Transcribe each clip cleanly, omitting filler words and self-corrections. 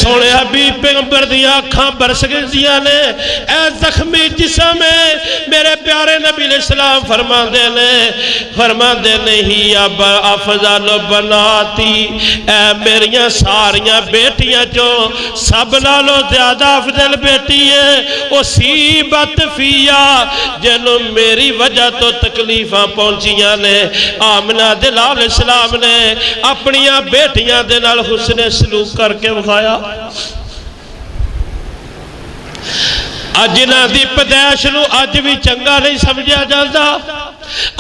सोने हबीब पैगंबर दी अखां बरस गईयां ने, ऐ जख्मी जिस्म है। मेरे प्यारे नबी अलैहिस्सलाम फरमांदे नहीं अब अफजल बनाती, ऐ मेरियां सारियां बेटियां चो सब नालों ज्यादा अफजल बेटी है वो सीबत फिया, जिन्हों मेरी वजह तो तकलीफां पहुंचियां ने। आमना दे लाल इस्लाम ने अपनियां बेटियां दे नाल हुस्ने सलूक करके विखाया। अज इन्हां दी पैदाइश नूं अज भी चंगा नहीं समझा जाता।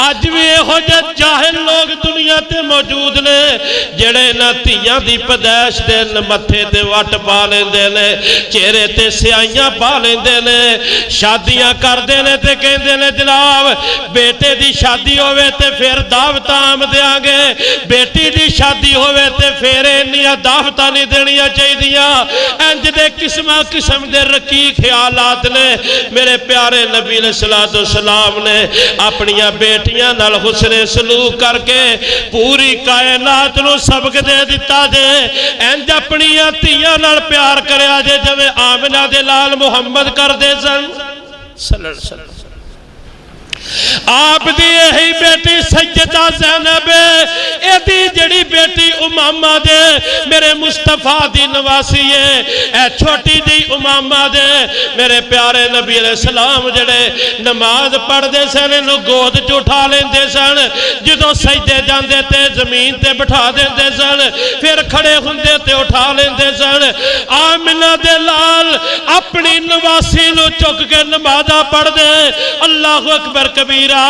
अज भी इहो जिहे जाहिल लोग दुनिया ते मौजूद ने जेड़े इन्हां धीआं दी पैदाइश दे मत्थे ते वट पा लेंदे ने, चेहरे ते स्याइयां पा लेंदे ने, शादियां करदे ने ते कहंदे ने जनाब बेटे दी शादी होवे ते फिर दावतां आम देंगे, बेटी दी शादी होवे ते फिर इन्नियां दावतां नहीं देनियां चाहिदियां। इंज दे किस्म किस्म दे रकी ख्यालात ने। मेरे प्यारे नबी अलैहिस्सलातु वस्सलाम ने अपनियां बेटियां नाल हुस्ने सलूक करके पूरी कायनात नूं सबक दे दिता जे। इंज अपनियां धीआं नाल प्यार करया जे जिवें आमिना दे लाल मुहम्मद करदे सन सल्लल्लाहु अलैहि वसल्लम। आप दी यही बेटी सैयदा ज़ैनब, एदी जड़ी बेटी उमामा दे मेरे मुस्तफा दी नवासी है। ए छोटी जी उमामा दे मेरे प्यारे नबी अलैहिस्सलाम जड़े नमाज पढ़ते सन इन्हूं गोद च उठा लेंदे सन, जदों सजदे जांदे ते जमीन ते बिठा देंदे सन, फिर खड़े हुंदे ते उठा लेंदे सन। आमिना दे लाल अपनी नवासी नूं चुक के नमाज़ां पढ़दे, अल्लाहु अकबर कबीरा।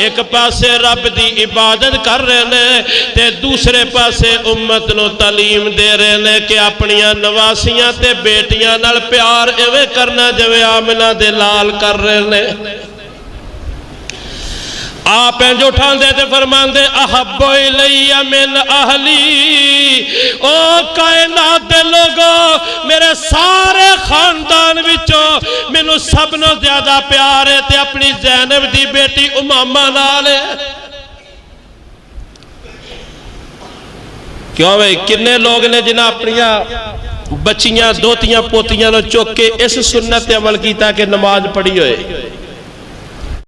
एक पासे रब दी इबादत कर रहे ने ते दूसरे पासे उम्मत नूं तालीम दे रहे ने कि अपनियां नवासियां ते बेटियां नाल प्यार इवें करना जिवें आमिना दे लाल कर रहे ने। आप इंज उठांदे ते फरमांदे अहब्बु इलैया मिन अहली, ओ कायनात दे लोगों मेरे सारे खानदान विचों मैनू सबनों ज्यादा प्यार है ते अपनी ज़ैनब दी बेटी उमामा नाल है। क्यों भाई किन्ने लोग ने जिन्हें अपनियां बच्चियां दोतियां पोतियां चुक के इस सुन्नत ते अमल किया कि नमाज पढ़ी होए।